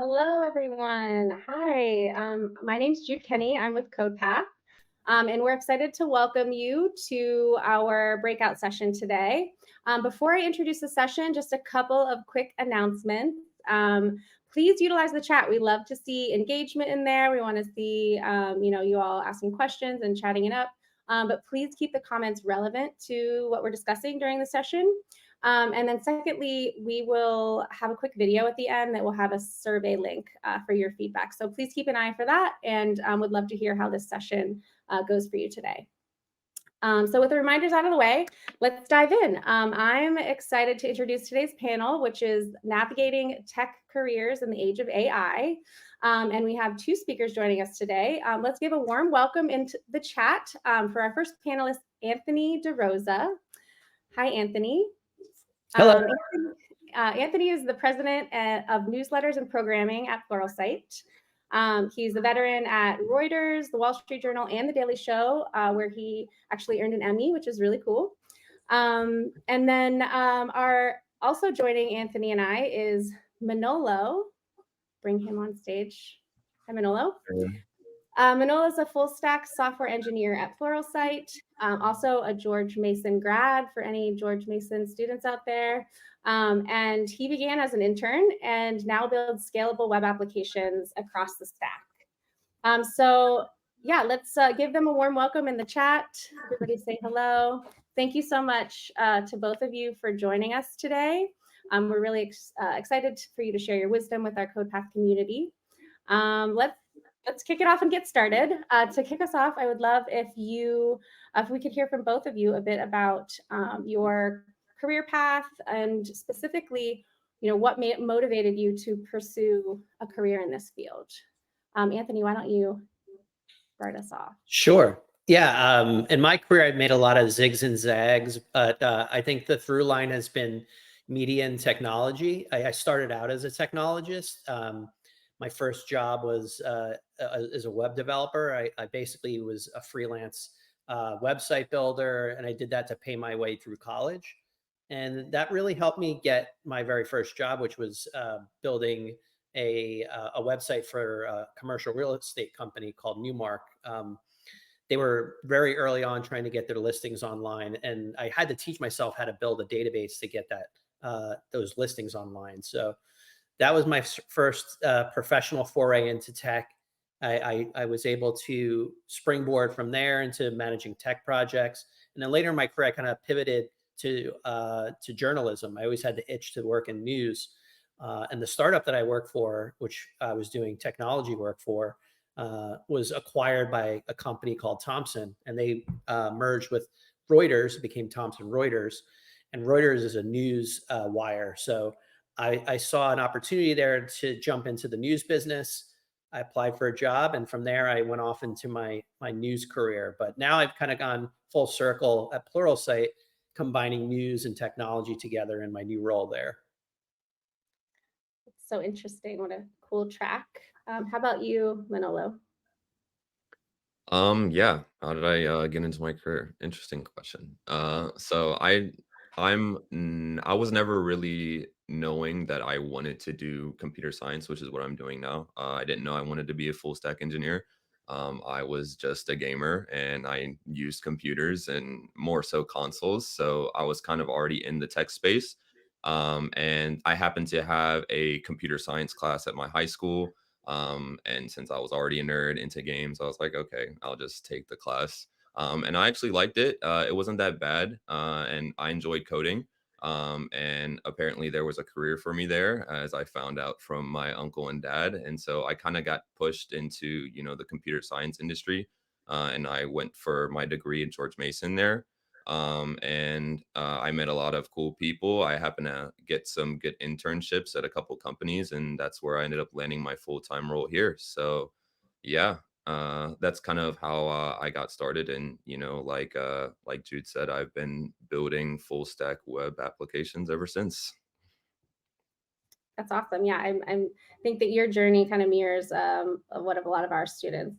Hello, everyone. Hi, my name's Jude Kenny. I'm with CodePath, and we're excited to welcome you to our breakout session today. Before I introduce the session, just a couple of quick announcements. Please utilize the chat. We love to see engagement in there. We want to see, you all asking questions and chatting it up. But please keep the comments relevant to what we're discussing during the session. And then secondly, we will have a quick video at the end that will have a survey link for your feedback. So please keep an eye for that, and would love to hear how this session goes for you today. So with the reminders out of the way, let's dive in. I'm excited to introduce today's panel, which is Navigating Tech Careers in the Age of AI. And we have two speakers joining us today. Let's give a warm welcome into the chat for our first panelist, Anthony DeRosa. Hi, Anthony. Hello. Anthony is the president of newsletters and programming at Pluralsight. He's a veteran at Reuters, the Wall Street Journal, and the Daily Show, where he actually earned an Emmy, which is really cool. And then also joining Anthony and I is Manolo. Bring him on stage. Hi, Manolo. Manolo is a full stack software engineer at Pluralsight, also a George Mason grad for any George Mason students out there. And he began as an intern and now builds scalable web applications across the stack. So yeah, let's give them a warm welcome in the chat. Everybody say hello. Thank you so much to both of you for joining us today. We're really excited for you to share your wisdom with our CodePath community. Let's kick it off and get started. To kick us off, I would love if we could hear from both of you a bit about your career path and specifically, what motivated you to pursue a career in this field. Anthony, why don't you start us off? Sure. Yeah. In my career, I've made a lot of zigs and zags, but I think the through line has been media and technology. I started out as a technologist. My first job was as a web developer. I basically was a freelance website builder, and I did that to pay my way through college. And that really helped me get my very first job, which was building a website for a commercial real estate company called Newmark. They were very early on trying to get their listings online, and I had to teach myself how to build a database to get those listings online. So that was my first professional foray into tech. I was able to springboard from there into managing tech projects. And then later in my career, I kind of pivoted to journalism. I always had the itch to work in news. And the startup that I worked for, which I was doing technology work for, was acquired by a company called Thomson. And they merged with Reuters, became Thomson Reuters. And Reuters is a news wire. So I saw an opportunity there to jump into the news business. I applied for a job, and from there I went off into my news career. But now I've kind of gone full circle at Pluralsight, combining news and technology together in my new role there. It's so interesting. What a cool track. How about you, Manolo? Yeah. How did I get into my career? Interesting question. So I was never really knowing that I wanted to do computer science, which is what I'm doing now. I didn't know I wanted to be a full stack engineer. I was just a gamer and I used computers and more so consoles. So I was kind of already in the tech space. And I happened to have a computer science class at my high school. And since I was already a nerd into games, I was like, okay, I'll just take the class. And I actually liked it. It wasn't that bad. And I enjoyed coding. And apparently there was a career for me there, as I found out from my uncle and dad. And so I kind of got pushed into, the computer science industry. And I went for my degree at George Mason there. And I met a lot of cool people. I happened to get some good internships at a couple companies, and that's where I ended up landing my full-time role here. So yeah, that's kind of how I got started. And like Jude said, I've been building full stack web applications ever since. That's awesome. Yeah, I think that your journey kind of mirrors what of a lot of our students,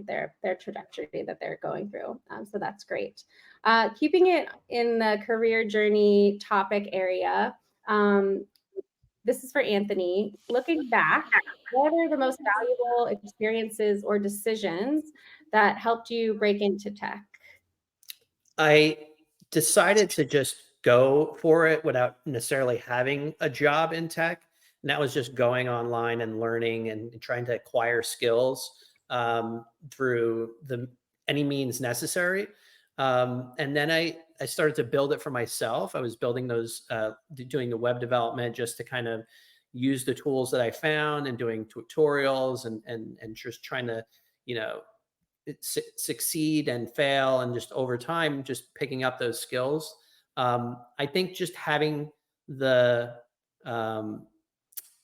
their trajectory that they're going through. So that's great. Keeping it in the career journey topic area, this is for Anthony. Looking back, what are the most valuable experiences or decisions that helped you break into tech? I decided to just go for it without necessarily having a job in tech. And that was just going online and learning and trying to acquire skills through any means necessary. And then I started to build it for myself. I was building those, doing the web development just to kind of use the tools that I found and doing tutorials and just trying to, you know, succeed and fail, and just over time just picking up those skills. I think just having the um,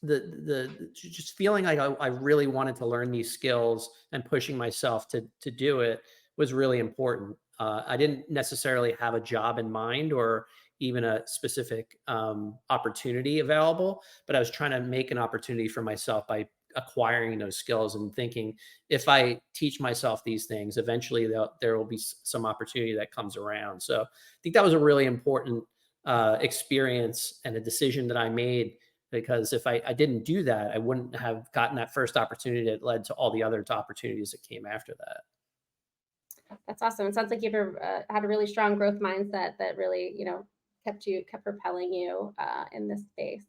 just feeling like I really wanted to learn these skills and pushing myself to do it was really important. I didn't necessarily have a job in mind or even a specific opportunity available, but I was trying to make an opportunity for myself by acquiring those skills and thinking, if I teach myself these things, eventually there will be some opportunity that comes around. So I think that was a really important experience and a decision that I made, because if I didn't do that, I wouldn't have gotten that first opportunity that led to all the other opportunities that came after that. That's awesome. It sounds like you've had a really strong growth mindset that really, kept propelling you in this space.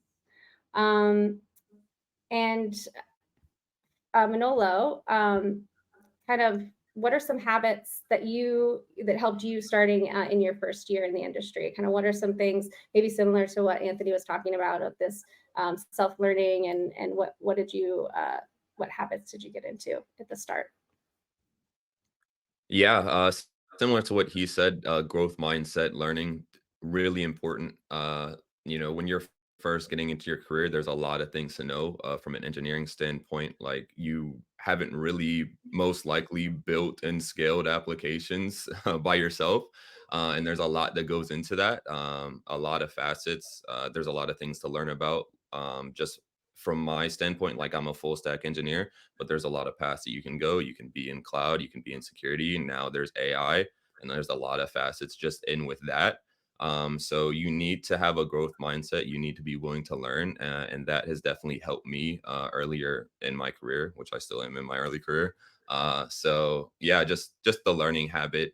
Um, and Manolo, kind of, what are some habits that helped you starting in your first year in the industry? Kind of, what are some things maybe similar to what Anthony was talking about of this self-learning, and what habits did you get into at the start? Yeah, similar to what he said, growth mindset, learning, really important. When you're first getting into your career, there's a lot of things to know from an engineering standpoint. Like, you haven't really most likely built and scaled applications by yourself. And there's a lot that goes into that, a lot of facets. There's a lot of things to learn about. Just from my standpoint, like, I'm a full stack engineer, but there's a lot of paths that you can go. You can be in cloud, you can be in security, and now there's AI, and there's a lot of facets just in with that. So you need to have a growth mindset. You need to be willing to learn, and that has definitely helped me earlier in my career, which I still am in my early career. So yeah, just the learning habit,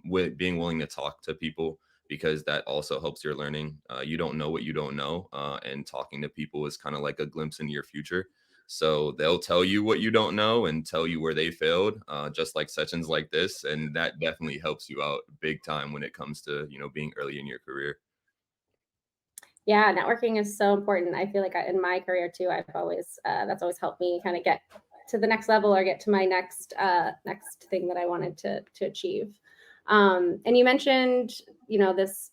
with being willing to talk to people, because that also helps your learning. You don't know what you don't know, and talking to people is kind of like a glimpse into your future. So they'll tell you what you don't know and tell you where they failed, just like sessions like this, and that definitely helps you out big time when it comes to being early in your career. Yeah, networking is so important. I feel like in my career too, that's always helped me kind of get to the next level or get to my next thing that I wanted to achieve. And you mentioned, this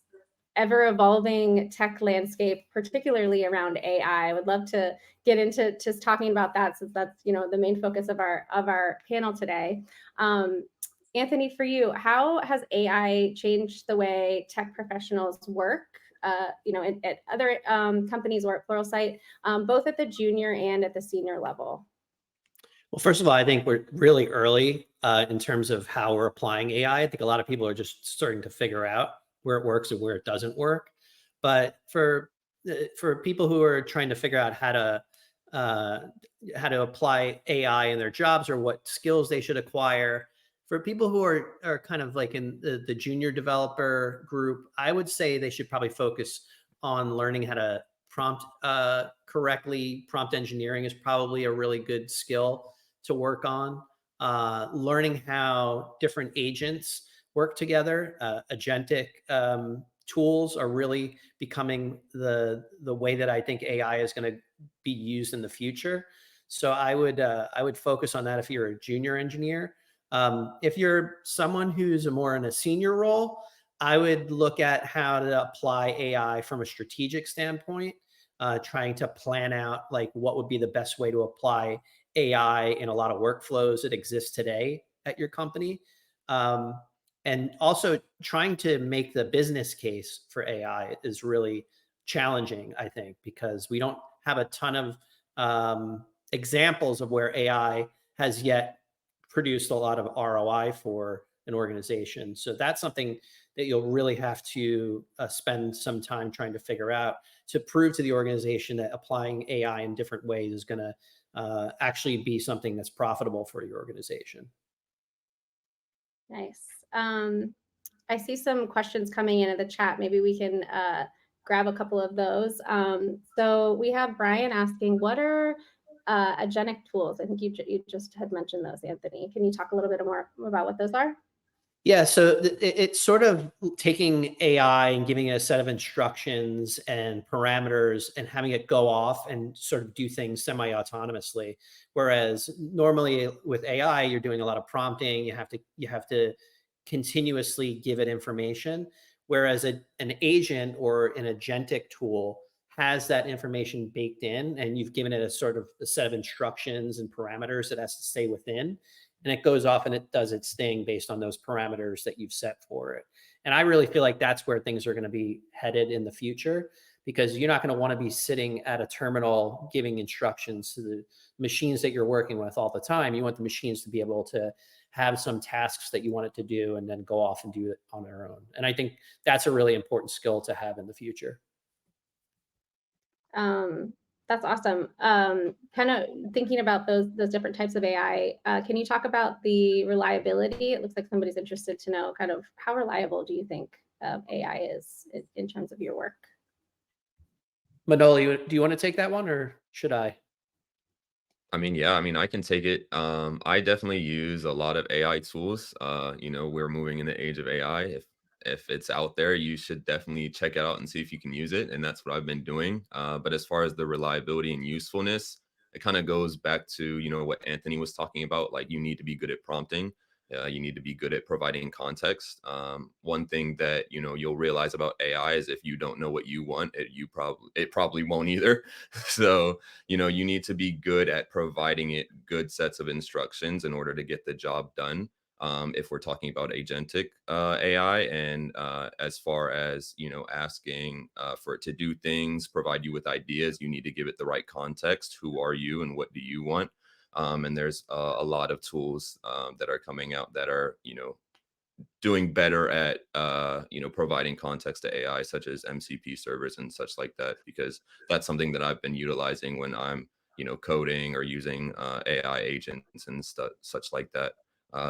ever evolving tech landscape, particularly around AI. I would love to get into just talking about that, since that's the main focus of our panel today. Anthony, for you, how has AI changed the way tech professionals work? At other companies or at Pluralsight, both at the junior and at the senior level. Well, first of all, I think we're really early in terms of how we're applying AI. I think a lot of people are just starting to figure out where it works and where it doesn't work. But for people who are trying to figure out uh, how to apply AI in their jobs, or what skills they should acquire, for people who are kind of like in the junior developer group, I would say they should probably focus on learning how to prompt correctly. Prompt engineering is probably a really good skill to work on. Learning how different agents work together. Agentic tools are really becoming the way that I think AI is going to be used in the future. So I would focus on that if you're a junior engineer. If you're someone who's more in a senior role, I would look at how to apply AI from a strategic standpoint, trying to plan out like what would be the best way to apply AI in a lot of workflows that exist today at your company. Um, and also trying to make the business case for AI is really challenging, I think, because we don't have a ton of examples of where AI has yet produced a lot of ROI for an organization. So that's something that you'll really have to spend some time trying to figure out to prove to the organization that applying AI in different ways is going to actually be something that's profitable for your organization. Nice. I see some questions coming in the chat. Maybe we can grab a couple of those. So we have Brian asking, what are agentic tools? I think you just had mentioned those, Anthony. Can you talk a little bit more about what those are? Yeah, so it's sort of taking AI and giving it a set of instructions and parameters and having it go off and sort of do things semi-autonomously. Whereas normally with AI, you're doing a lot of prompting. You have to continuously give it information. Whereas an agent or an agentic tool has that information baked in, and you've given it a sort of a set of instructions and parameters that has to stay within. And it goes off and it does its thing based on those parameters that you've set for it. And I really feel like that's where things are going to be headed in the future, because you're not going to want to be sitting at a terminal giving instructions to the machines that you're working with all the time. You want the machines to be able to have some tasks that you want it to do and then go off and do it on their own. And I think that's a really important skill to have in the future. That's awesome. Kind of thinking about those different types of AI, can you talk about the reliability? It looks like somebody's interested to know kind of how reliable do you think AI is in terms of your work? Manoli, do you want to take that one or should I? I mean, yeah, I mean, I can take it. I definitely use a lot of AI tools. We're moving in the age of AI. If it's out there, you should definitely check it out and see if you can use it. And that's what I've been doing. But as far as the reliability and usefulness, it kind of goes back to, what Anthony was talking about. Like, you need to be good at prompting. You need to be good at providing context. One thing that you'll realize about AI is if you don't know what you want, it probably won't either. So you need to be good at providing it good sets of instructions in order to get the job done. If we're talking about agentic AI, and as far as asking for it to do things, provide you with ideas, you need to give it the right context. Who are you and what do you want? And there's a lot of tools that are coming out that are doing better at providing context to AI, such as MCP servers and such like that, because that's something that I've been utilizing when I'm coding or using AI agents and such like that,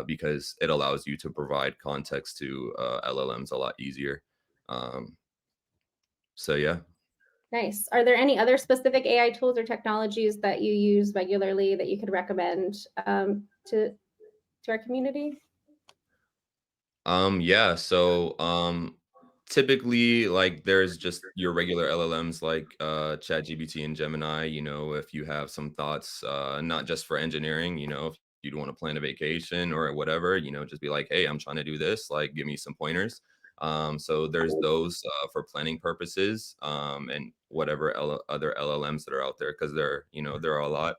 because it allows you to provide context to LLMs a lot easier. So yeah. Nice. Are there any other specific AI tools or technologies that you use regularly that you could recommend to our community? Yeah, so typically, like, there's just your regular LLMs like ChatGPT and Gemini. If you have some thoughts, not just for engineering, if you'd want to plan a vacation or whatever, just be like, hey, I'm trying to do this, like, give me some pointers. So there's those for planning purposes, and whatever other LLMs that are out there, because there are a lot.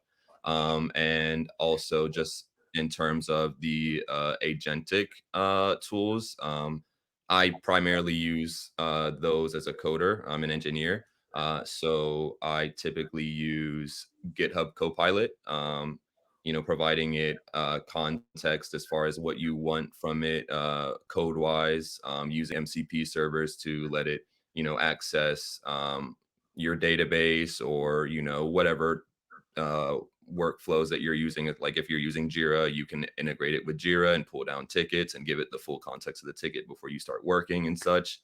And also just in terms of the agentic tools. I primarily use those as a coder. I'm an engineer. So I typically use GitHub Copilot, providing it context as far as what you want from it code wise, using MCP servers to let it, access your database, or, whatever uh, workflows that you're using. Like, if you're using Jira, you can integrate it with Jira and pull down tickets and give it the full context of the ticket before you start working and such.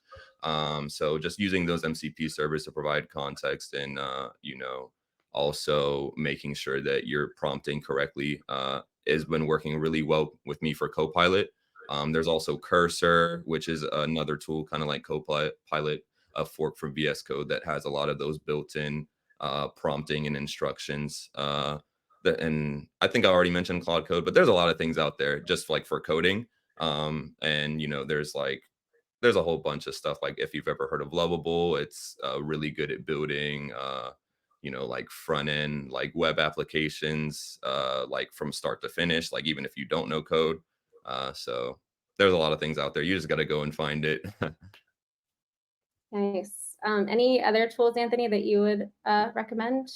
So just using those MCP servers to provide context, and also making sure that you're prompting correctly has been working really well with me for Copilot. There's also Cursor, which is another tool kind of like Copilot, a fork from VS Code, that has a lot of those built-in prompting and instructions. And I think I already mentioned Cloud Code, but there's a lot of things out there just like for coding. And there's a whole bunch of stuff. Like, if you've ever heard of Lovable, it's really good at building like front end, like web applications, like from start to finish, like even if you don't know code. So there's a lot of things out there. You just got to go and find it. Nice. Any other tools, Anthony, that you would recommend?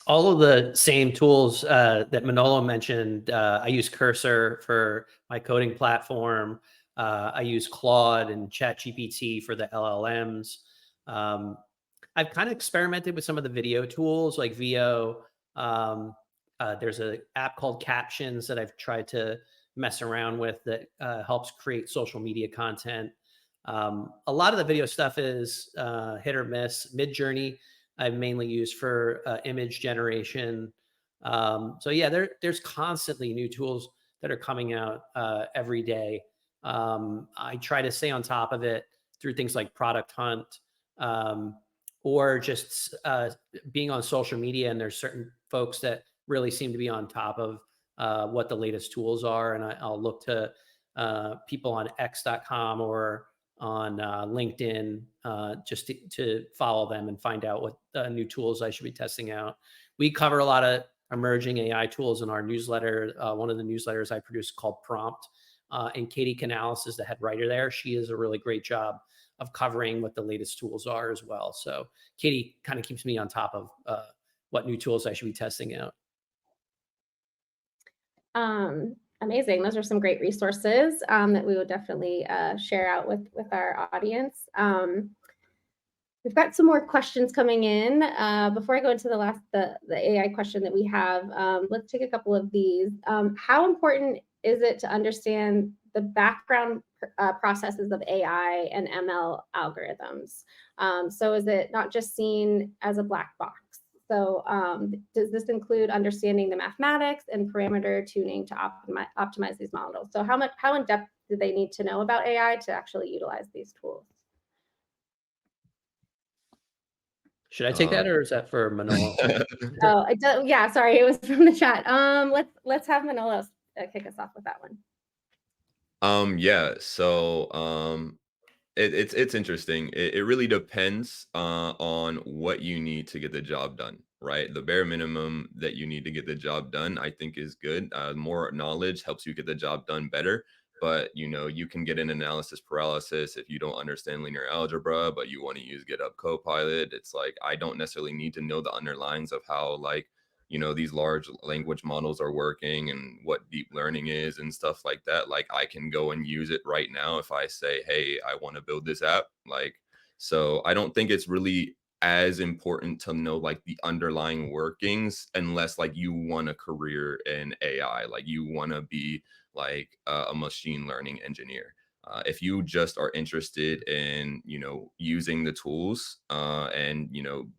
All of the same tools that Manolo mentioned. I use Cursor for my coding platform. I use Claude and ChatGPT for the LLMs. Um, I've kind of experimented with some of the video tools like VO. There's an app called Captions that I've tried to mess around with that helps create social media content. A lot of the video stuff is hit or miss. Midjourney I've mainly used for image generation. So yeah, there's constantly new tools that are coming out every day. I try to stay on top of it through things like Product Hunt, or just being on social media. And there's certain folks that really seem to be on top of what the latest tools are. And I'll look to people on X.com or on LinkedIn just to follow them and find out what new tools I should be testing out. We cover a lot of emerging AI tools in our newsletter. One of the newsletters I produce called Prompt. And Katie Canales is the head writer there. She does a really great job of covering what the latest tools are as well. So Katie kind of keeps me on top of what new tools I should be testing out. Amazing. Those are some great resources that we would definitely share out with our audience. We've got some more questions coming in. Before I go into the AI question that we have, let's take a couple of these. How important is it to understand the background processes of AI and ML algorithms? So is it not just seen as a black box? So does this include understanding the mathematics and parameter tuning to optimize these models? So how in depth do they need to know about AI to actually utilize these tools? Should I take that, or is that for Manolo? Oh, yeah, sorry, it was from the chat. Let's have Manolo kick us off with that one. Yeah. So it's interesting. It really depends on what you need to get the job done, right? The bare minimum that you need to get the job done, I think, is good. More knowledge helps you get the job done better. But you can get an analysis paralysis if you don't understand linear algebra, but you want to use GitHub Copilot. It's like I don't necessarily need to know the underlyings of how these large language models are working and what deep learning is and stuff like that. Like I can go and use it right now if I say, hey, I want to build this app. So I don't think it's really as important to know like the underlying workings unless like you want a career in AI, like you want to be like a machine learning engineer. If you just are interested in using the tools and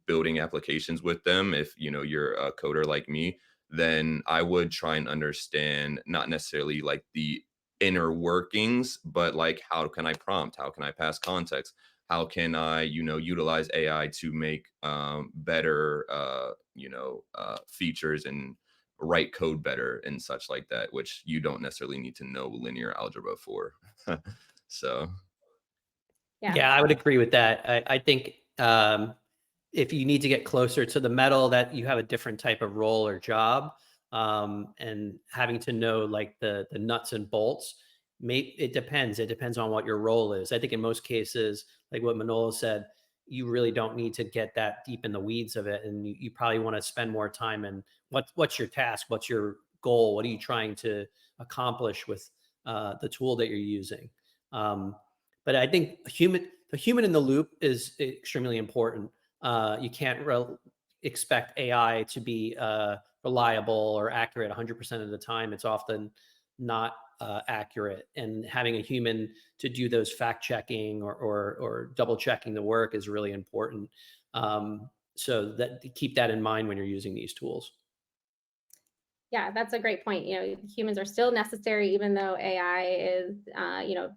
building applications with them, if you're a coder like me, then I would try and understand not necessarily like the inner workings, but like how can I prompt, how can I pass context, how can I utilize AI to make better features and write code better and such like that, which you don't necessarily need to know linear algebra for. So Yeah, I would agree with that. I think if you need to get closer to the metal, that you have a different type of role or job, and having to know like the nuts and bolts. It depends. It depends on what your role is. I think in most cases, like what Manolo said, you really don't need to get that deep in the weeds of it, and you probably want to spend more time in what's your task, what's your goal, what are you trying to accomplish with the tool that you're using. But I think the human in the loop is extremely important. You can't expect AI to be reliable or accurate 100% of the time. It's often not accurate, and having a human to do those fact checking or double checking the work is really important. So that keep that in mind when you're using these tools. Yeah, that's a great point. Humans are still necessary, even though AI is,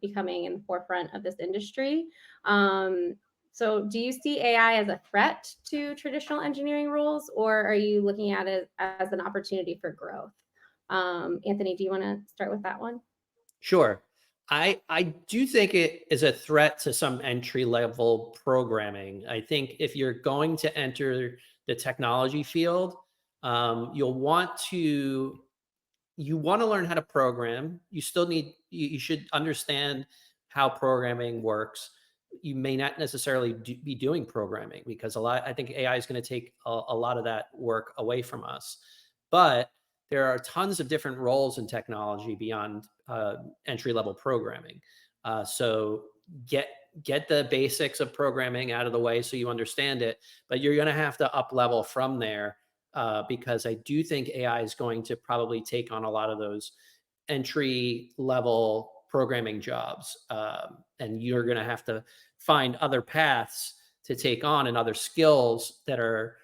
becoming in the forefront of this industry. So do you see AI as a threat to traditional engineering roles, or are you looking at it as an opportunity for growth? Anthony, do you want to start with that one? Sure. I do think it is a threat to some entry level programming. I think if you're going to enter the technology field, you'll want to learn how to program. You still need you should understand how programming works. you may not necessarily be doing programming, because I think AI is going to take a lot of that work away from us. But there are tons of different roles in technology beyond entry level programming. So get the basics of programming out of the way so you understand it, but you're going to have to up level from there, because I do think AI is going to probably take on a lot of those entry level programming jobs. And you're going to have to find other paths to take on, and other skills that are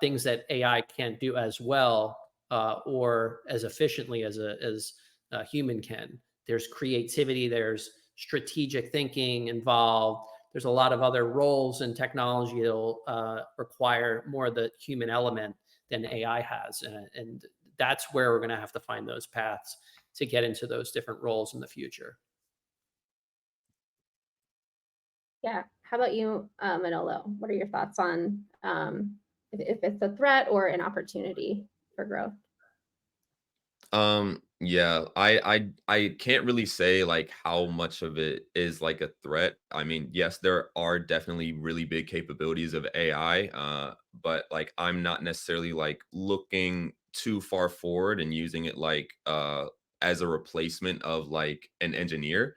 things that AI can't do as well, or as efficiently as a human can. There's creativity, there's strategic thinking involved. There's a lot of other roles in technology that'll require more of the human element than AI has. And that's where we're going to have to find those paths to get into those different roles in the future. Yeah. How about you, Manolo? What are your thoughts on if it's a threat or an opportunity for growth? Yeah, I can't really say like how much of it is like a threat. I mean, yes, there are definitely really big capabilities of AI, but like I'm not necessarily like looking too far forward and using it like as a replacement of like an engineer.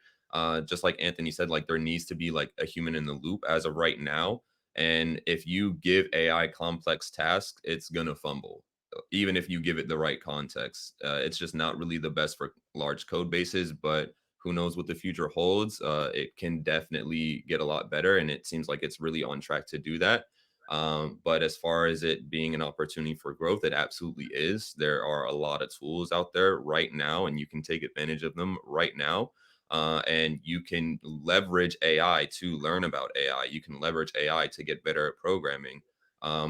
Just like Anthony said, like there needs to be like a human in the loop as of right now. And if you give AI complex tasks, it's gonna fumble even if you give it the right context. It's just not really the best for large code bases, but who knows what the future holds. It can definitely get a lot better, and it seems like it's really on track to do that. But as far as it being an opportunity for growth, it absolutely is. There are a lot of tools out there right now, and you can take advantage of them right now. And you can leverage AI to learn about AI. You can leverage AI to get better at programming,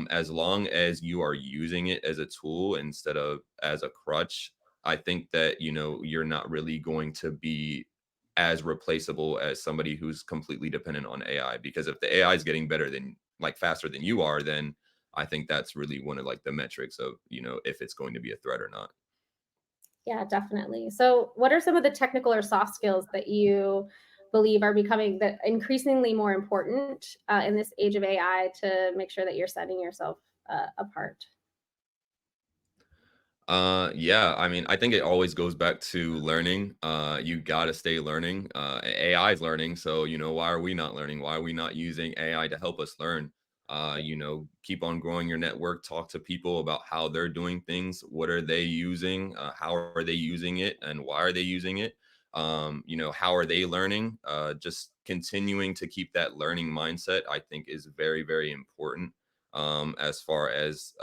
as long as you are using it as a tool instead of as a crutch. I think that you're not really going to be as replaceable as somebody who's completely dependent on AI, because if the AI is getting better than like faster than you are, then I think that's really one of like the metrics of if it's going to be a threat or not. Yeah, definitely. So, what are some of the technical or soft skills that you believe are becoming that increasingly more important in this age of AI to make sure that you're setting yourself apart? Yeah, I mean, I think it always goes back to learning. You got to stay learning. AI is learning, so why are we not learning? Why are we not using AI to help us learn? Keep on growing your network, talk to people about how they're doing things, what are they using, how are they using it, and why are they using it? How are they learning? Just continuing to keep that learning mindset, I think, is very, very important, as far as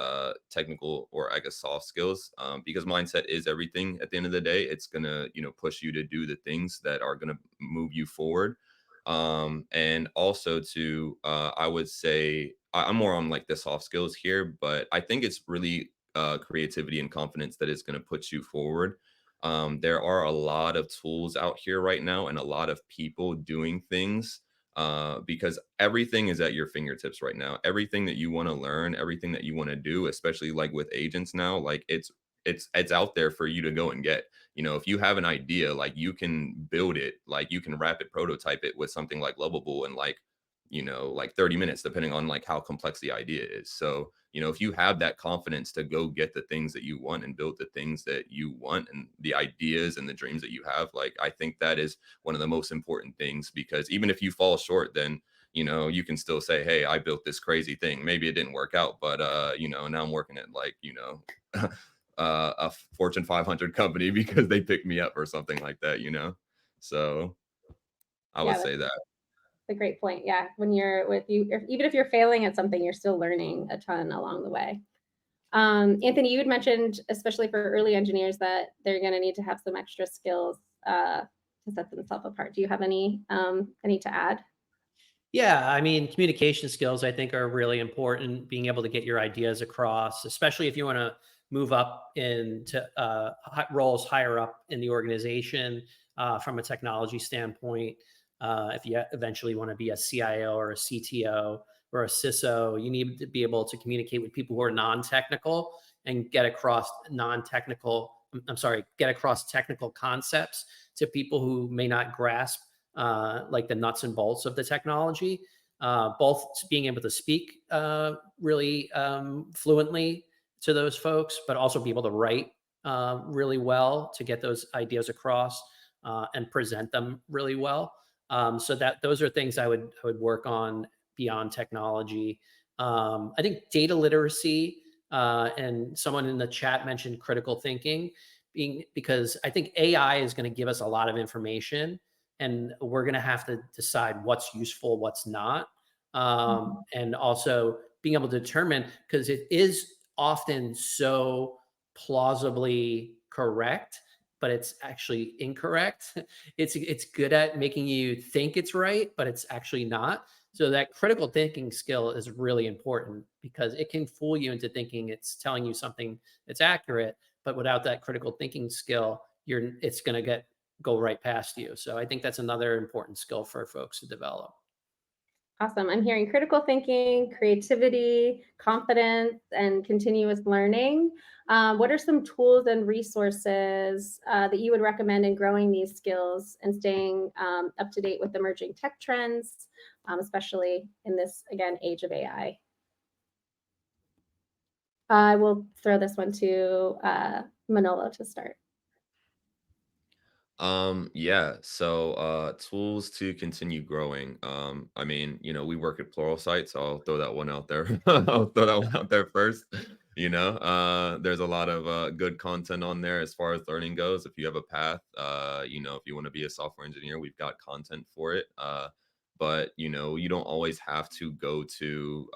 technical or I guess soft skills, because mindset is everything. At the end of the day, it's gonna push you to do the things that are gonna move you forward. And also to I would say I'm more on like the soft skills here, but I think it's really creativity and confidence that is going to put you forward. There are a lot of tools out here right now and a lot of people doing things, because everything is at your fingertips right now. Everything that you want to learn, everything that you want to do, especially like with agents now, like it's out there for you to go and get. If you have an idea, like you can build it, like you can rapid prototype it with something like Lovable in like 30 minutes, depending on like how complex the idea is. So, if you have that confidence to go get the things that you want and build the things that you want and the ideas and the dreams that you have, like I think that is one of the most important things, because even if you fall short, then you can still say, hey, I built this crazy thing. Maybe it didn't work out, but now I'm working at like a Fortune 500 company because they picked me up or something like that. So I would Yeah, say that. a great point. Yeah, when you're with you, even if you're failing at something, you're still learning a ton along the way. Anthony, you had mentioned, especially for early engineers, that they're going to need to have some extra skills to set themselves apart. Do you have any to add? Yeah, I mean, communication skills I think are really important. Being able to get your ideas across, especially if you want to move up into roles higher up in the organization, from a technology standpoint. If you eventually want to be a CIO or a CTO or a CISO, you need to be able to communicate with people who are non-technical and get across non-technical. I'm sorry, get across technical concepts to people who may not grasp like the nuts and bolts of the technology, both being able to speak really fluently to those folks, but also be able to write really well to get those ideas across and present them really well. So that those are things I would work on beyond technology. I think data literacy, and someone in the chat mentioned critical thinking, because I think AI is going to give us a lot of information, and we're going to have to decide what's useful, what's not, and also being able to determine, because it is often so plausibly correct, but it's actually incorrect. It's good at making you think it's right, but it's actually not. So that critical thinking skill is really important, because it can fool you into thinking it's telling you something that's accurate, but without that critical thinking skill, it's going to go right past you. So I think that's another important skill for folks to develop. Awesome. I'm hearing critical thinking, creativity, confidence, and continuous learning. What are some tools and resources that you would recommend in growing these skills and staying up to date with emerging tech trends, especially in this, again, age of AI? I will throw this one to Manolo to start. Yeah, so tools to continue growing. I mean, we work at Pluralsight, so I'll throw that one out there. I'll throw that one out there first. There's a lot of good content on there as far as learning goes. If you have a path, if you want to be a software engineer, we've got content for it. But you don't always have to go to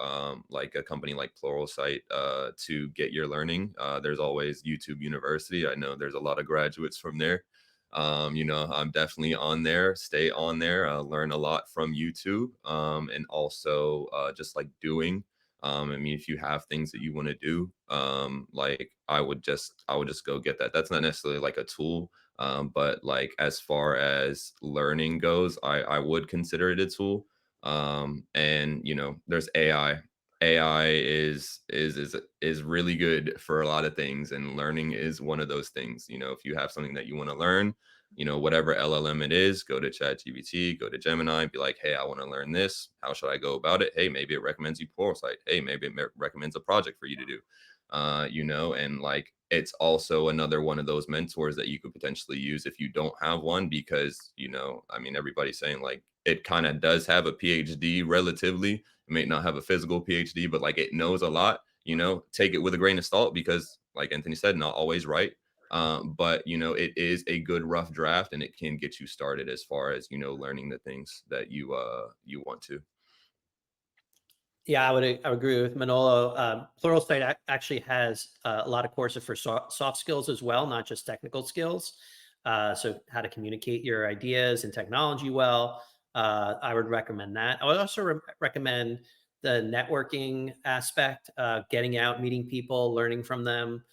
like a company like Pluralsight to get your learning. There's always YouTube University. I know there's a lot of graduates from there. I'm definitely on there, stay on there, learn a lot from YouTube, and also just like doing. I mean, if you have things that you want to do, like I would just go get that. That's not necessarily like a tool, but like as far as learning goes, I would consider it a tool. And there's AI. AI is really good for a lot of things, and learning is one of those things. If you have something that you want to learn, whatever LLM it is, go to ChatGPT, go to Gemini, be like, hey, I want to learn this. How should I go about it? Hey, maybe it recommends you Pluralsight. Hey, maybe it recommends a project for you to do. And like it's also another one of those mentors that you could potentially use if you don't have one, because I mean, everybody's saying like it kind of does have a PhD relatively. It may not have a physical PhD, but like it knows a lot. Take it with a grain of salt, because like Anthony said, not always right. But it is a good rough draft, and it can get you started as far as learning the things that you want to. Yeah, I would agree with Manolo. Pluralsight actually has a lot of courses for soft skills as well, not just technical skills. So how to communicate your ideas and technology well. I would recommend that. I would also recommend the networking aspect, getting out, meeting people, learning from them,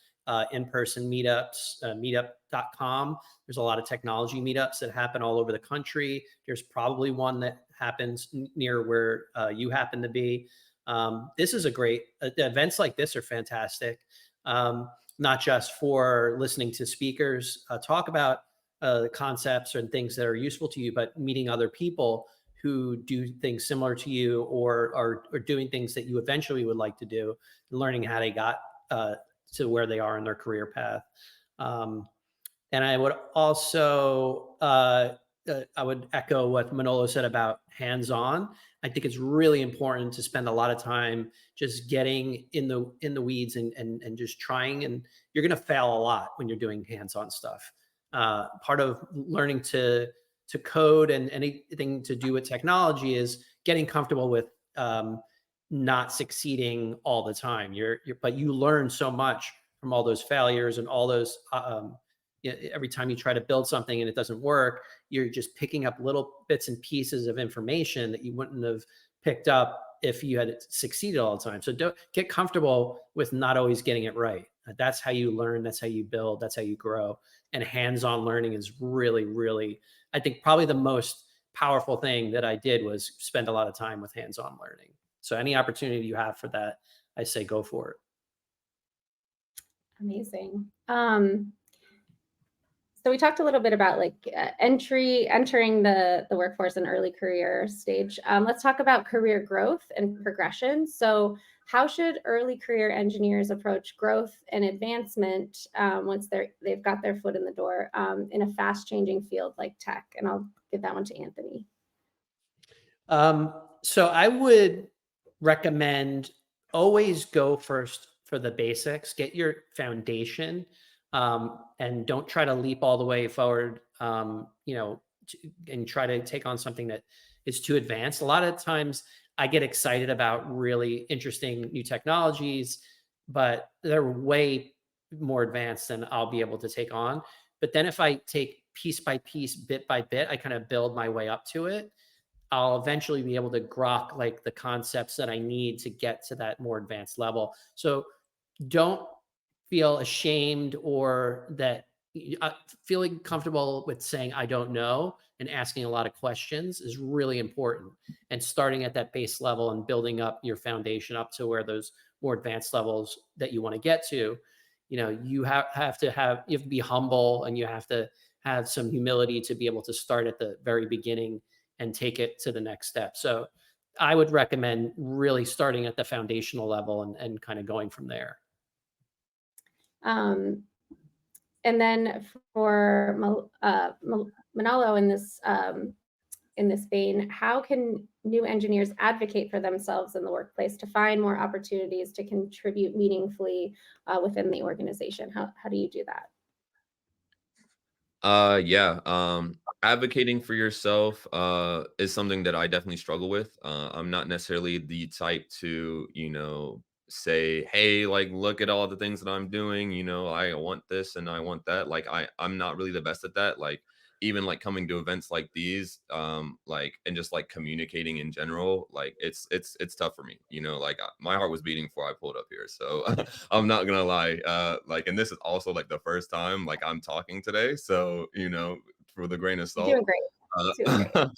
in-person meetups, meetup.com. There's a lot of technology meetups that happen all over the country. There's probably one that happens near where you happen to be. This is a great, events like this are fantastic, not just for listening to speakers talk about the concepts and things that are useful to you, but meeting other people who do things similar to you, or are doing things that you eventually would like to do, and learning how they got to where they are in their career path. And I would also I would echo what Manolo said about hands-on. I think it's really important to spend a lot of time just getting in the weeds and just trying. And you're going to fail a lot when you're doing hands-on stuff. Part of learning to code and anything to do with technology is getting comfortable with not succeeding all the time. But you learn so much from all those failures and all those. Every time you try to build something and it doesn't work, you're just picking up little bits and pieces of information that you wouldn't have picked up if you had succeeded all the time. So don't get comfortable with not always getting it right. That's how you learn. That's how you build. That's how you grow. And hands-on learning is really, really, I think probably the most powerful thing that I did was spend a lot of time with hands-on learning. So any opportunity you have for that, I say go for it. Amazing. So we talked a little bit about like entering the workforce in early career stage. Let's talk about career growth and progression. So how should early career engineers approach growth and advancement once they've got their foot in the door in a fast changing field like tech? And I'll give that one to Anthony. So I would recommend always go first for the basics, get your foundation, and don't try to leap all the way forward, and try to take on something that is too advanced. A lot of times I get excited about really interesting new technologies, but they're way more advanced than I'll be able to take on. But then if I take piece by piece, bit by bit, I kind of build my way up to it. I'll eventually be able to grok like the concepts that I need to get to that more advanced level. So don't feel ashamed or that feeling comfortable with saying I don't know and asking a lot of questions is really important. And starting at that base level and building up your foundation up to where those more advanced levels that you want to get to, you have to be humble, and you have to have some humility to be able to start at the very beginning and take it to the next step. So I would recommend really starting at the foundational level and kind of going from there. And then for Manalo in this vein, how can new engineers advocate for themselves in the workplace to find more opportunities to contribute meaningfully within the organization? How do you do that? Yeah. Advocating for yourself is something that I definitely struggle with. I'm not necessarily the type to, say, hey, like, look at all the things that I'm doing. I want this and I want that. Like, I'm not really the best at that. Like, even like coming to events like these, like, and just like communicating in general, like it's tough for me. Like my heart was beating before I pulled up here. So I'm not gonna lie. Like, and this is also like the first time like I'm talking today. So, for the grain of You're salt. doing great. Doing great.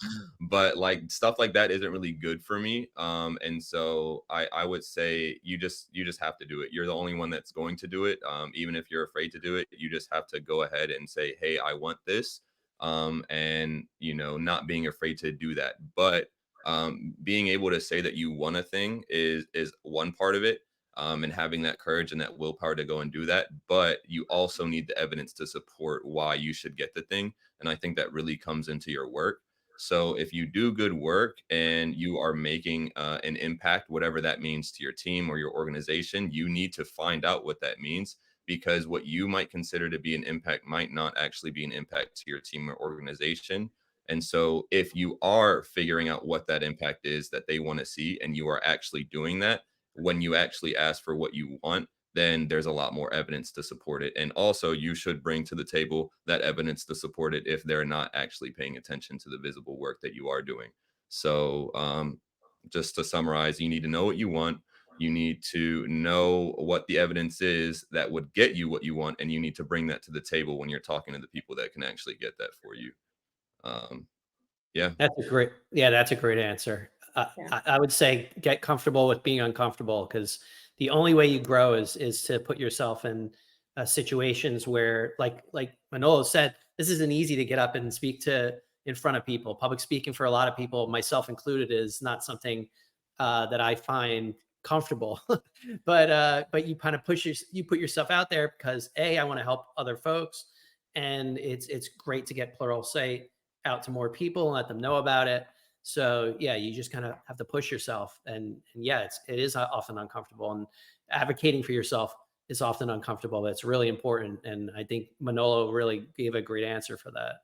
But like stuff like that isn't really good for me. And so I would say you just have to do it. You're the only one that's going to do it. Even if you're afraid to do it, you just have to go ahead and say, hey, I want this. And not being afraid to do that. But being able to say that you want a thing is one part of it. And having that courage and that willpower to go and do that. But you also need the evidence to support why you should get the thing. And I think that really comes into your work. So if you do good work and you are making an impact, whatever that means to your team or your organization, you need to find out what that means, because what you might consider to be an impact might not actually be an impact to your team or organization. And so if you are figuring out what that impact is that they want to see, and you are actually doing that, when you actually ask for what you want, then there's a lot more evidence to support it. And also, you should bring to the table that evidence to support it if they're not actually paying attention to the visible work that you are doing. So, just to summarize, you need to know what you want. You need to know what the evidence is that would get you what you want, and you need to bring that to the table when you're talking to the people that can actually get that for you. Um, yeah. That's a great answer. Yeah. I would say get comfortable with being uncomfortable, because the only way you grow is to put yourself in situations where, like Manolo said, this isn't easy to get up and speak to in front of people. Public speaking for a lot of people, myself included, is not something that I find comfortable. But you kind of you put yourself out there because I want to help other folks, and it's great to get Pluralsight out to more people and let them know about it. So yeah, you just kind of have to push yourself, and yeah, it is often uncomfortable, and advocating for yourself is often uncomfortable, but it's really important. And I think Manolo really gave a great answer for that.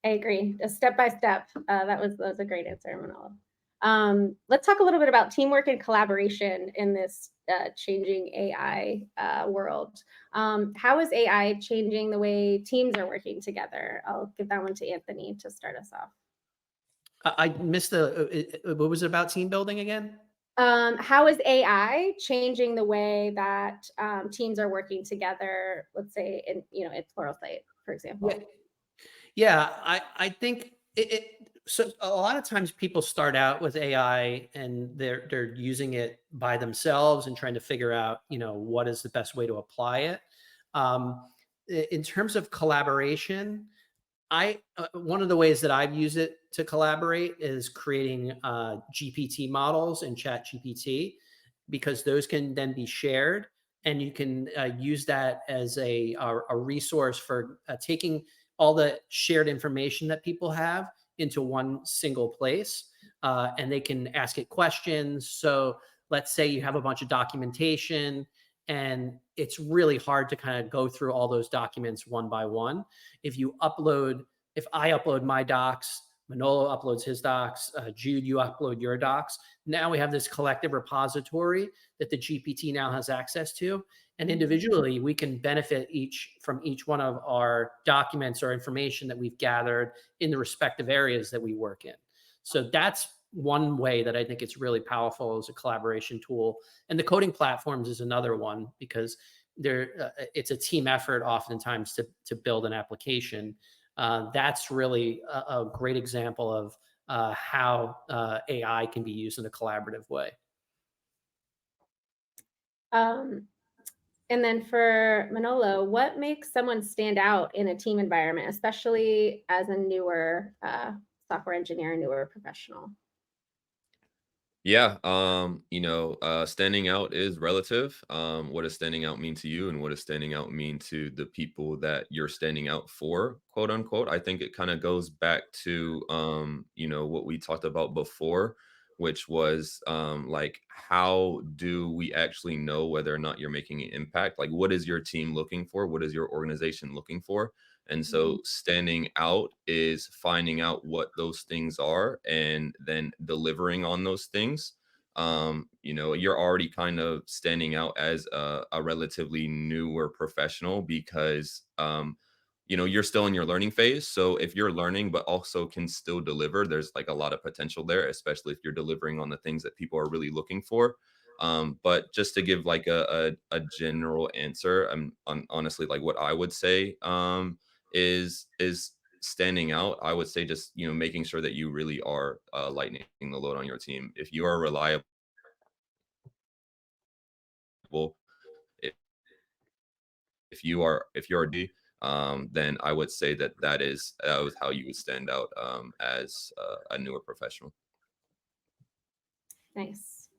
I agree. A step by step. That was a great answer, Manolo. Let's talk a little bit about teamwork and collaboration in this changing AI world. How is AI changing the way teams are working together? I'll give that one to Anthony to start us off. I missed what was it about team building again? How is AI changing the way that teams are working together? Let's say in Pluralsight, for example. Yeah, I think so a lot of times people start out with AI and they're using it by themselves and trying to figure out, what is the best way to apply it. Um, in terms of collaboration, one of the ways that I've used it to collaborate is creating GPT models in Chat GPT, because those can then be shared, and you can use that as a resource for taking all the shared information that people have into one single place, and they can ask it questions. So let's say you have a bunch of documentation, and it's really hard to kind of go through all those documents one by one. If I upload my docs, Manolo uploads his docs, Jude, you upload your docs. Now we have this collective repository that the GPT now has access to. And individually, we can benefit from each one of our documents or information that we've gathered in the respective areas that we work in. So that's one way that I think it's really powerful as a collaboration tool. And the coding platforms is another one, because it's a team effort oftentimes to build an application. That's really a great example of how AI can be used in a collaborative way. And then for Manolo, what makes someone stand out in a team environment, especially as a newer software engineer, newer professional? Yeah, standing out is relative. What does standing out mean to you, and what does standing out mean to the people that you're standing out for, quote unquote? I think it kind of goes back to what we talked about before, which was like, how do we actually know whether or not you're making an impact? Like, what is your team looking for? What is your organization looking for? And so standing out is finding out what those things are and then delivering on those things. You're already kind of standing out as a relatively newer professional because, you're still in your learning phase. So if you're learning, but also can still deliver, there's like a lot of potential there, especially if you're delivering on the things that people are really looking for. But just to give like a general answer, honestly, like what I would say, is standing out. I would say just making sure that you really are lightening the load on your team. If you are reliable, if, if you're a D, then I would say that was how you would stand out as a newer professional. Nice.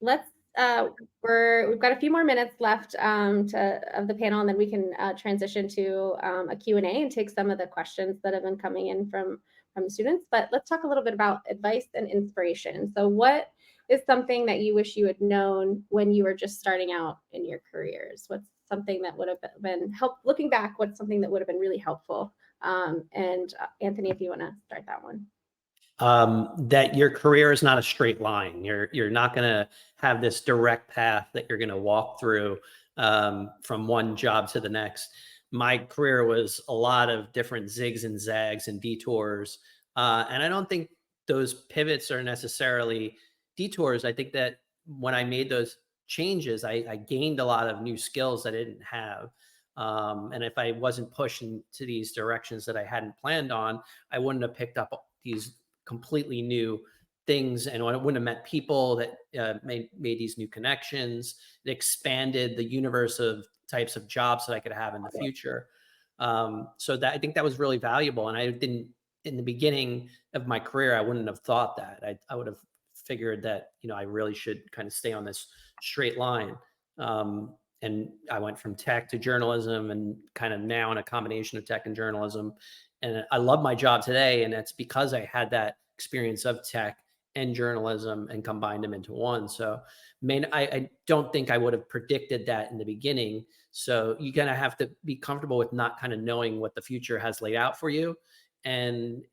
Let's we've got a few more minutes left of the panel, and then we can transition to a Q&A and take some of the questions that have been coming in from the students. But let's talk a little bit about advice and inspiration. So what is something that you wish you had known when you were just starting out in your careers? What's something that would have been looking back, what's something that would have been really helpful? And Anthony, if you want to start that one. That your career is not a straight line. You're not going to have this direct path that you're going to walk through from one job to the next. My career was a lot of different zigs and zags and detours, and I don't think those pivots are necessarily detours. I think that when I made those changes, I gained a lot of new skills that I didn't have. And if I wasn't pushed into these directions that I hadn't planned on, I wouldn't have picked up these completely new things, and I wouldn't have met people that made these new connections. It expanded the universe of types of jobs that I could have in the future. So that I think that was really valuable. And I didn't, in the beginning of my career, I wouldn't have thought that. I would have figured that I really should kind of stay on this straight line. And I went from tech to journalism, and kind of now in a combination of tech and journalism. And I love my job today, and that's because I had that experience of tech and journalism and combined them into one. So, I don't think I would have predicted that in the beginning. So you're gonna have to be comfortable with not kind of knowing what the future has laid out for you, and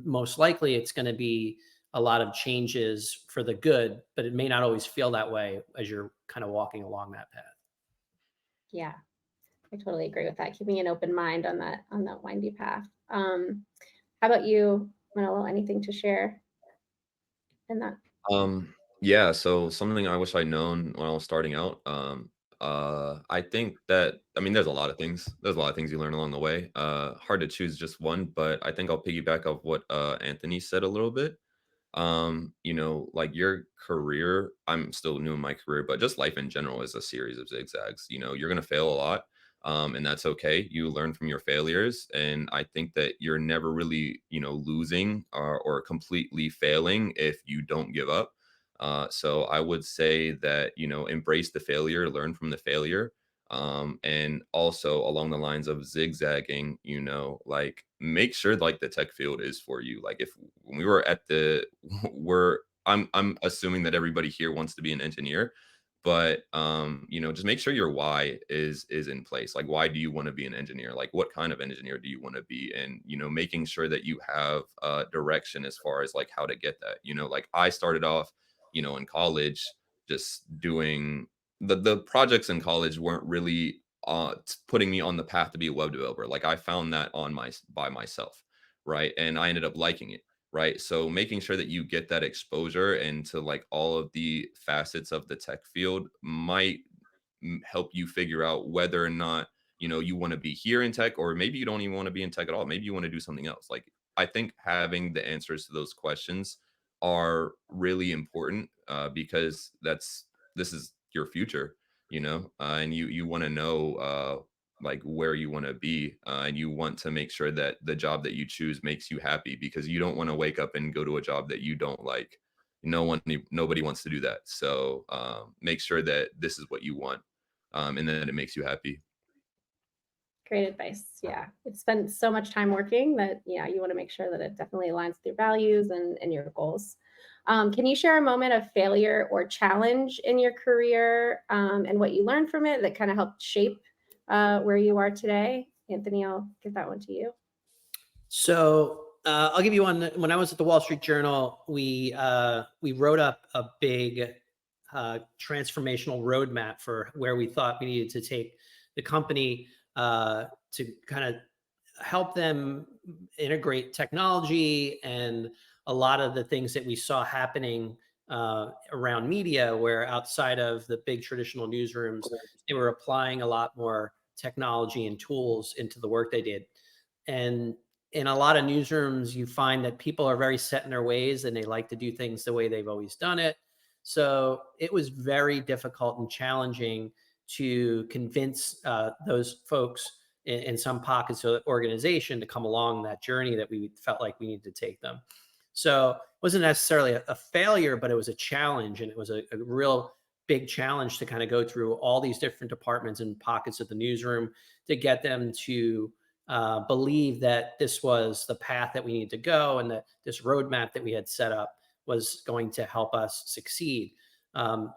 most likely it's going to be a lot of changes for the good, but it may not always feel that way as you're kind of walking along that path. Yeah, I totally agree with that. Keeping an open mind on that windy path. How about you, Manolo? Anything to share in that? Yeah, so something I wish I'd known when I was starting out. I think that, I mean, there's a lot of things. There's a lot of things you learn along the way. Hard to choose just one, but I think I'll piggyback off what Anthony said a little bit. You know, like your career, I'm still new in my career, but just life in general is a series of zigzags. You know, you're going to fail a lot. And that's okay. You learn from your failures. And I think that you're never really, you know, losing or completely failing if you don't give up. So I would say that, you know, embrace the failure, learn from the failure. And also along the lines of zigzagging, you know, like make sure like the tech field is for you. Like if when we were at the we're I'm assuming that everybody here wants to be an engineer, but you know, just make sure your why is in place. Like why do you want to be an engineer? Like what kind of engineer do you want to be? And you know, making sure that you have direction as far as like how to get that. You know, like I started off, you know, in college just doing the projects in college weren't really putting me on the path to be a web developer. Like I found that on my by myself, right? And I ended up liking it, right? So making sure that you get that exposure into like all of the facets of the tech field might help you figure out whether or not, you know, you want to be here in tech, or maybe you don't even want to be in tech at all. Maybe you want to do something else. Like I think having the answers to those questions are really important, because this is your future, you know, and you want to know like where you want to be, and you want to make sure that the job that you choose makes you happy, because you don't want to wake up and go to a job that you don't like. Nobody wants to do that. So make sure that this is what you want, and then it makes you happy. Great advice. Yeah. You've spent so much time working that, yeah, you want to make sure that it definitely aligns with your values and your goals. Can you share a moment of failure or challenge in your career and what you learned from it that kind of helped shape where you are today? Anthony, I'll give that one to you. So I'll give you one. When I was at the Wall Street Journal, we wrote up a big transformational roadmap for where we thought we needed to take the company to kind of help them integrate technology and a lot of the things that we saw happening around media, where outside of the big traditional newsrooms, they were applying a lot more technology and tools into the work they did. And in a lot of newsrooms, you find that people are very set in their ways and they like to do things the way they've always done it. So it was very difficult and challenging to convince those folks in some pockets of the organization to come along that journey that we felt like we needed to take them. So it wasn't necessarily a failure, but it was a challenge. And it was a real big challenge to kind of go through all these different departments and pockets of the newsroom to get them to believe that this was the path that we needed to go and that this roadmap that we had set up was going to help us succeed.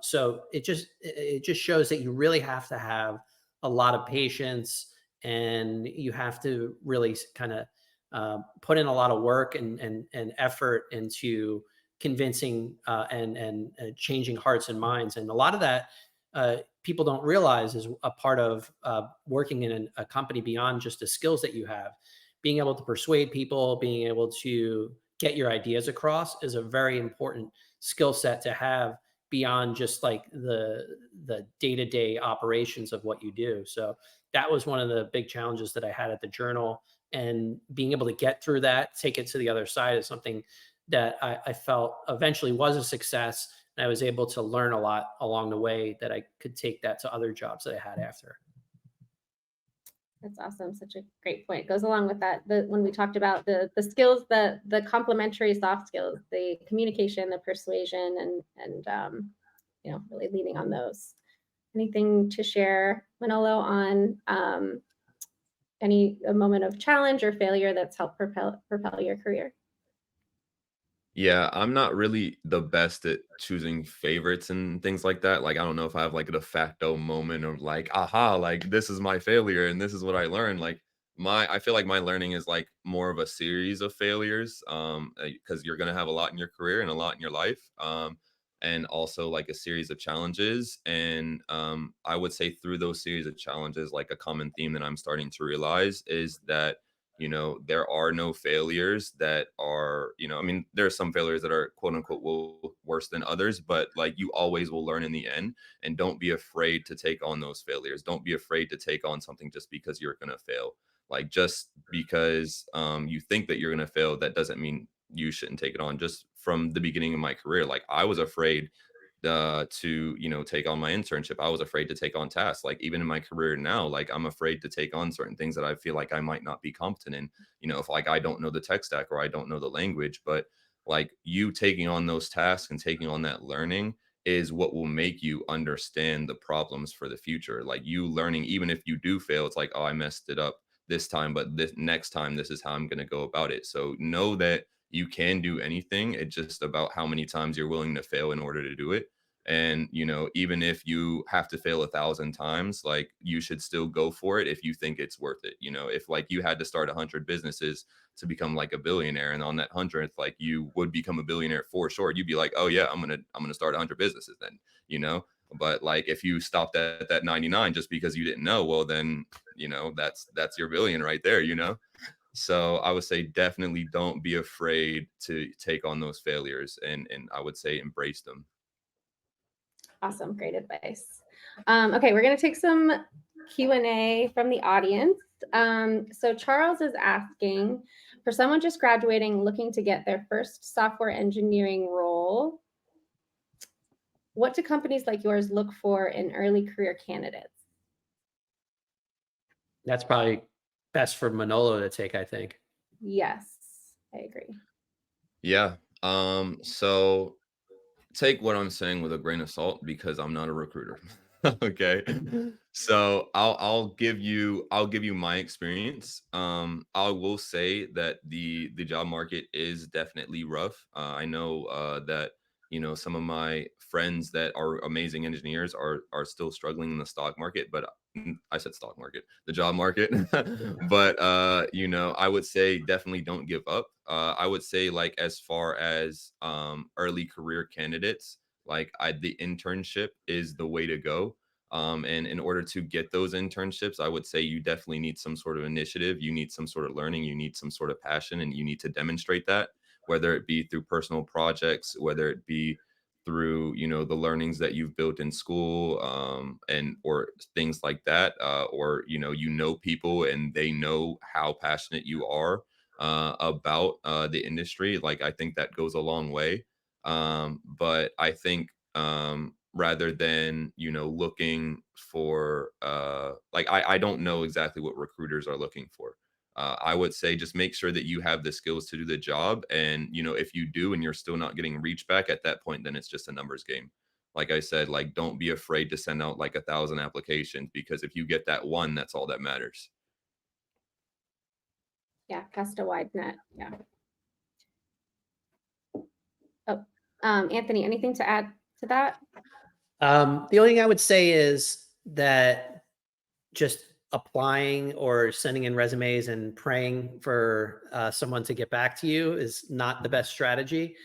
So it just shows that you really have to have a lot of patience, and you have to really kind of put in a lot of work and effort into convincing and changing hearts and minds. And a lot of that people don't realize is a part of working in a company beyond just the skills that you have. Being able to persuade people, being able to get your ideas across is a very important skill set to have beyond just like the day-to-day operations of what you do. So that was one of the big challenges that I had at the Journal, and being able to get through that, take it to the other side, is something that I felt eventually was a success. And I was able to learn a lot along the way that I could take that to other jobs that I had after. That's awesome. Such a great point. Goes along with that. When we talked about the skills, the complementary soft skills, the communication, the persuasion, and you know, really leaning on those. Anything to share, Manolo, on a moment of challenge or failure that's helped propel your career? Yeah, I'm not really the best at choosing favorites and things like that. Like, I don't know if I have like a de facto moment of like, aha, like this is my failure and this is what I learned. Like I feel like my learning is like more of a series of failures, because you're gonna have a lot in your career and a lot in your life, and also like a series of challenges. And I would say through those series of challenges, like a common theme that I'm starting to realize is that, you know, there are no failures that are, you know, I mean, there are some failures that are quote unquote worse than others, but like you always will learn in the end. And don't be afraid to take on those failures. Don't be afraid to take on something just because you're going to fail. Like just because you think that you're going to fail, that doesn't mean you shouldn't take it on. Just from the beginning of my career. Like I was afraid to take on my internship. I was afraid to take on tasks. Like even in my career now, like I'm afraid to take on certain things that I feel like I might not be competent in. If like I don't know the tech stack or I don't know the language, but like you taking on those tasks and taking on that learning is what will make you understand the problems for the future. Like you learning, even if you do fail, it's like, oh, I messed it up this time, but this next time, this is how I'm going to go about it. So know that you can do anything. It's just about how many times you're willing to fail in order to do it. And even if you have to fail 1,000 times, like you should still go for it if you think it's worth it. If like you had to start 100 businesses to become like a billionaire, and on that 100th, like you would become a billionaire for sure, you'd be like, oh yeah, I'm gonna start 100 businesses then. But like if you stopped at that 99 just because you didn't know, well then that's your billion right there. So I would say definitely don't be afraid to take on those failures, and I would say embrace them. Awesome. Great advice. Okay, we're going to take some Q&A from the audience. So Charles is asking, for someone just graduating looking to get their first software engineering role, what do companies like yours look for in early career candidates? That's probably best for Manolo to take, I think. Yes, I agree. Yeah. So take what I'm saying with a grain of salt because I'm not a recruiter. Okay. So I'll give you my experience. I will say that the job market is definitely rough. I know that some of my friends that are amazing engineers are still struggling in the stock market, but I said stock market, the job market. But I would say definitely don't give up. I would say like as far as early career candidates, like the internship is the way to go. And in order to get those internships, I would say you definitely need some sort of initiative. You need some sort of learning. You need some sort of passion, and you need to demonstrate that, whether it be through personal projects, whether it be through the learnings that you've built in school, and or things like that, or people and they know how passionate you are about the industry. Like I think that goes a long way. But I think rather than looking for like I don't know exactly what recruiters are looking for. I would say just make sure that you have the skills to do the job, and if you do and you're still not getting reach back at that point, then it's just a numbers game. Like I said, like don't be afraid to send out like 1,000 applications, because if you get that one, that's all that matters. Yeah, cast a wide net. Yeah. Oh, Anthony, anything to add to that? The only thing I would say is that just applying or sending in resumes and praying for someone to get back to you is not the best strategy.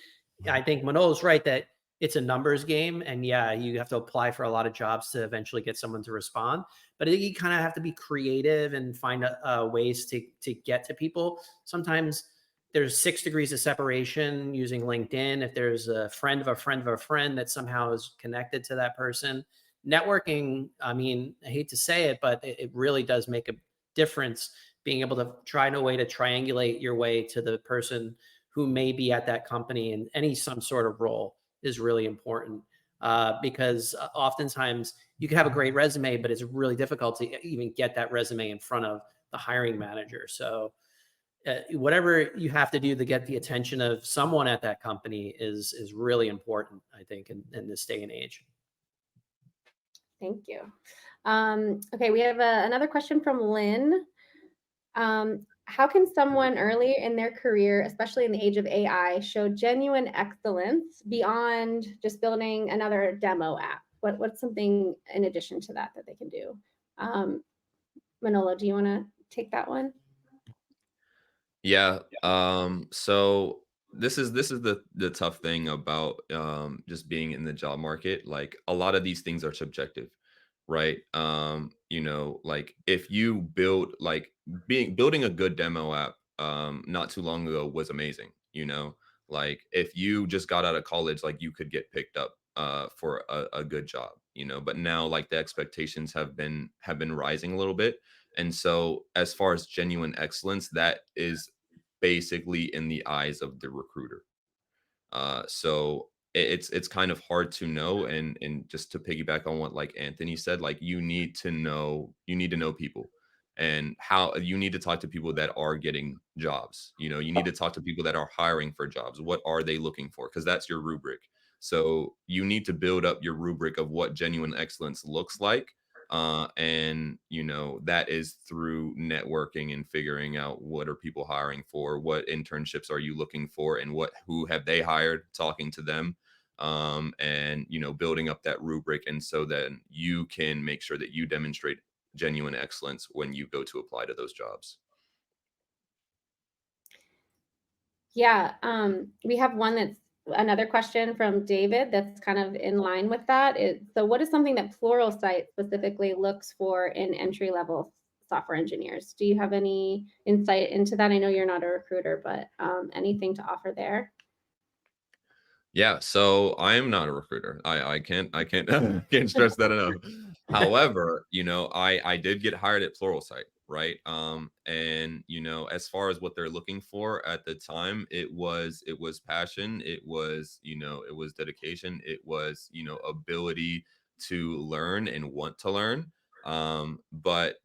I think Manolo's right that it's a numbers game, and yeah, you have to apply for a lot of jobs to eventually get someone to respond. But I think you kind of have to be creative and find ways to get to people. Sometimes there's 6 degrees of separation using LinkedIn. If there's a friend of a friend of a friend that somehow is connected to that person, networking, I mean, I hate to say it, but it really does make a difference, being able to try a way to triangulate your way to the person who may be at that company in some sort of role is really important. Because oftentimes you can have a great resume, but it's really difficult to even get that resume in front of the hiring manager. So whatever you have to do to get the attention of someone at that company is really important, I think, in this day and age. Thank you. Okay, we have another question from Lynn. How can someone early in their career, especially in the age of AI, show genuine excellence beyond just building another demo app? What's something in addition to that they can do? Manolo, do you want to take that one? Yeah. So this is the tough thing about just being in the job market. Like a lot of these things are subjective, right? Like if you build like building a good demo app not too long ago was amazing. Like if you just got out of college, like you could get picked up for a good job, but now like the expectations have been rising a little bit. And so, as far as genuine excellence, that is basically in the eyes of the recruiter. So it's kind of hard to know, and just to piggyback on what like Anthony said, like you need to know people, and how you need to talk to people that are getting jobs. You need to talk to people that are hiring for jobs. What are they looking for? Because that's your rubric. So you need to build up your rubric of what genuine excellence looks like. And that is through networking and figuring out what are people hiring for, what internships are you looking for, and who have they hired, talking to them, and building up that rubric, and so then you can make sure that you demonstrate genuine excellence when you go to apply to those jobs. Yeah, we have one that's another question from David that's kind of in line with that. So what is something that Pluralsight specifically looks for in entry-level software engineers? Do you have any insight into that? I know you're not a recruiter, but anything to offer there? Yeah, so I am not a recruiter. I can't can't stress that enough. However, I did get hired at Pluralsight, right? And as far as what they're looking for at the time, it was passion, it was dedication, it was, ability to learn and want to learn. But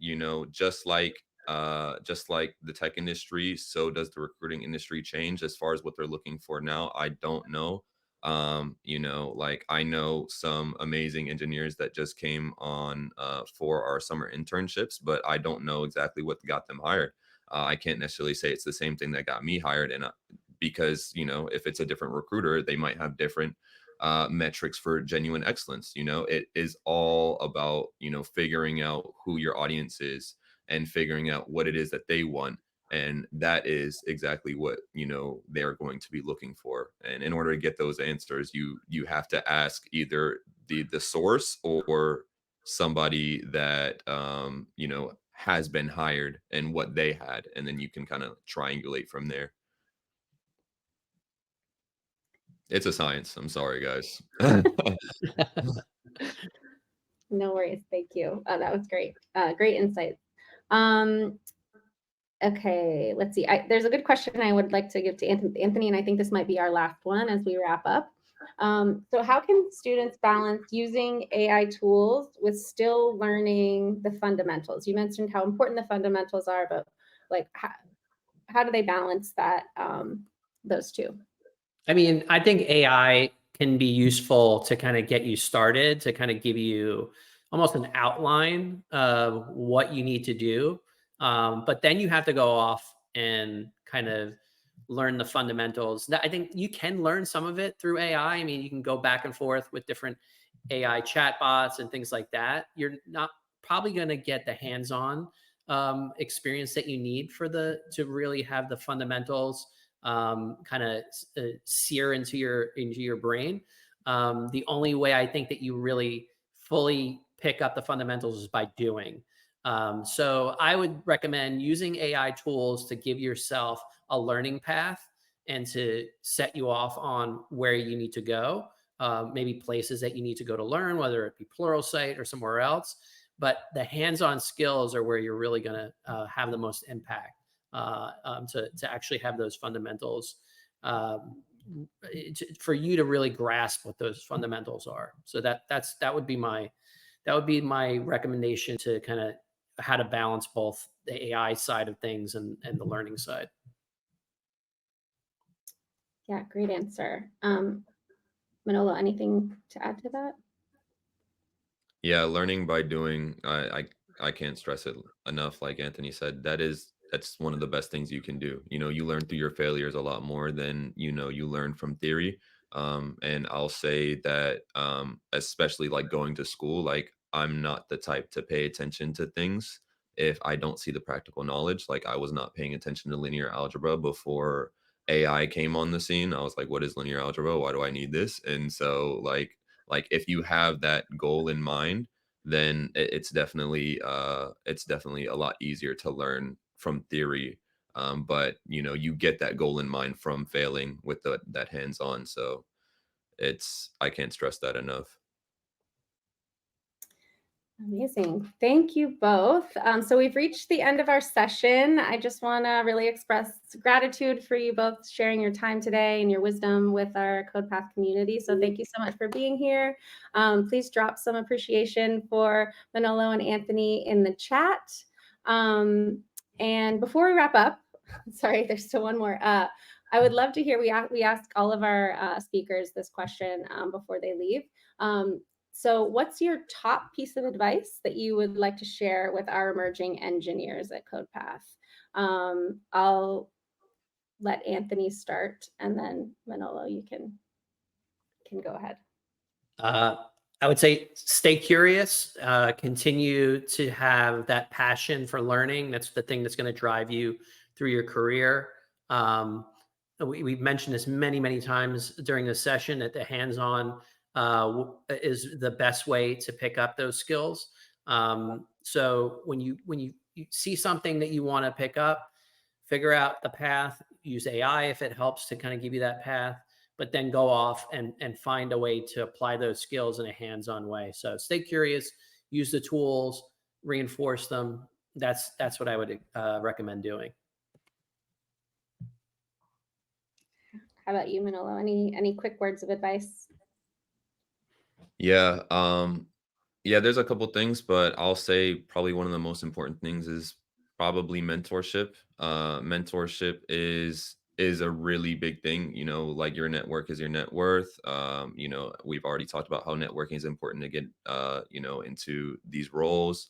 just like the tech industry, so does the recruiting industry change as far as what they're looking for now. I don't know. Like I know some amazing engineers that just came on for our summer internships, but I don't know exactly what got them hired. I can't necessarily say it's the same thing that got me hired, and because if it's a different recruiter, they might have different metrics for genuine excellence. It is all about figuring out who your audience is and figuring out what it is that they want, and that is exactly what they're going to be looking for. And in order to get those answers, you have to ask either the source or somebody that has been hired and what they had, and then you can kind of triangulate from there. It's a science. I'm sorry, guys. No worries. Thank you. That was great. Great insights. Um, okay, let's see. There's a good question I would like to give to Anthony, and I think this might be our last one as we wrap up. So how can students balance using AI tools with still learning the fundamentals? You mentioned how important the fundamentals are, but like how do they balance that, those two? I mean, I think AI can be useful to kind of get you started, to kind of give you almost an outline of what you need to do. But then you have to go off and kind of learn the fundamentals. I think you can learn some of it through AI. I mean, you can go back and forth with different AI chatbots and things like that. You're not probably going to get the hands-on experience that you need to really have the fundamentals kind of sear into your brain. The only way I think that you really fully pick up the fundamentals is by doing. So I would recommend using AI tools to give yourself a learning path and to set you off on where you need to go. Maybe places that you need to go to learn, whether it be Pluralsight or somewhere else. But the hands-on skills are where you're really going to have the most impact to actually have those fundamentals for you to really grasp what those fundamentals are. So that would be my recommendation to kind of how to balance both the AI side of things and the learning side. Yeah, great answer. Manolo, anything to add to that? Yeah, learning by doing. I can't stress it enough. Like Anthony said, that's one of the best things you can do. You learn through your failures a lot more than you learn from theory. And I'll say that, especially like going to school, like I'm not the type to pay attention to things if I don't see the practical knowledge. Like I was not paying attention to linear algebra before AI came on the scene. I was like, what is linear algebra? Why do I need this? And so like if you have that goal in mind, then it's definitely a lot easier to learn from theory. But you get that goal in mind from failing with that hands on. So I can't stress that enough. Amazing. Thank you both. So we've reached the end of our session. I just want to really express gratitude for you both sharing your time today and your wisdom with our CodePath community. So thank you so much for being here. Please drop some appreciation for Manolo and Anthony in the chat. And before we wrap up, sorry, there's still one more. I would love to hear, we ask all of our speakers this question before they leave. So what's your top piece of advice that you would like to share with our emerging engineers at CodePath? I'll let Anthony start, and then Manolo, you can go ahead. I would say stay curious, continue to have that passion for learning. That's the thing that's going to drive you through your career. We've mentioned this many, many times during the session that the hands-on is the best way to pick up those skills. So when you see something that you want to pick up, figure out the path, use AI if it helps to kind of give you that path, but then go off and find a way to apply those skills in a hands-on way. So stay curious, use the tools, reinforce them. That's what I would recommend doing. How about you, Manolo? Any quick words of advice? Yeah. Yeah, there's a couple things, but I'll say probably one of the most important things is probably mentorship. Mentorship is a really big thing. You know, like your network is your net worth. You know, we've already talked about how networking is important to get you know, into these roles.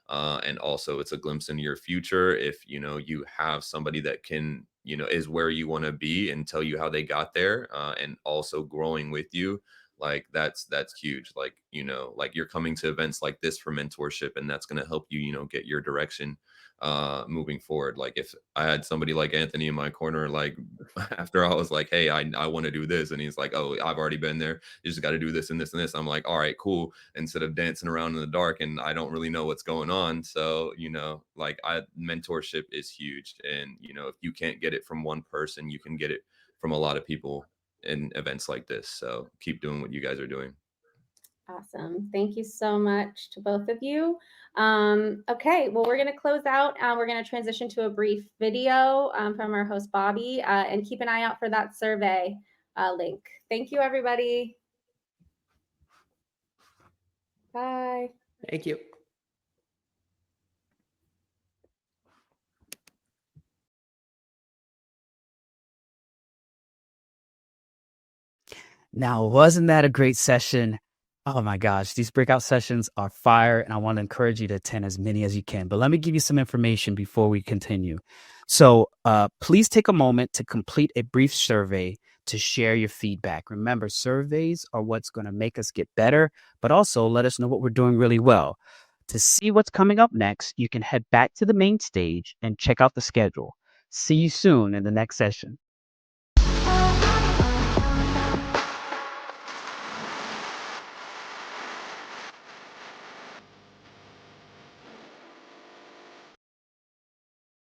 And also it's a glimpse into your future if you know you have somebody that can, you know, is where you want to be and tell you how they got there, and also growing with you. Like that's huge. Like, you know, like you're coming to events like this for mentorship, and that's going to help you, you know, get your direction moving forward. Like if I had somebody like Anthony in my corner, like after I was like, hey, I want to do this, and he's like, oh, I've already been there, you just got to do this and this and this, I'm like, all right, cool, instead of dancing around in the dark and I don't really know what's going on. So, you know, like mentorship is huge, and you know, if you can't get it from one person, you can get it from a lot of people in events like this. So keep doing what you guys are doing. Awesome. Thank you so much to both of you. Okay, well, we're going to close out. We're going to transition to a brief video from our host, Bobby, and keep an eye out for that survey link. Thank you, everybody. Bye. Thank you. Now, wasn't that a great session? Oh my gosh, these breakout sessions are fire, and I want to encourage you to attend as many as you can. But let me give you some information before we continue. So please take a moment to complete a brief survey to share your feedback. Remember, surveys are what's going to make us get better, but also let us know what we're doing really well. To see what's coming up next, you can head back to the main stage and check out the schedule. See you soon in the next session.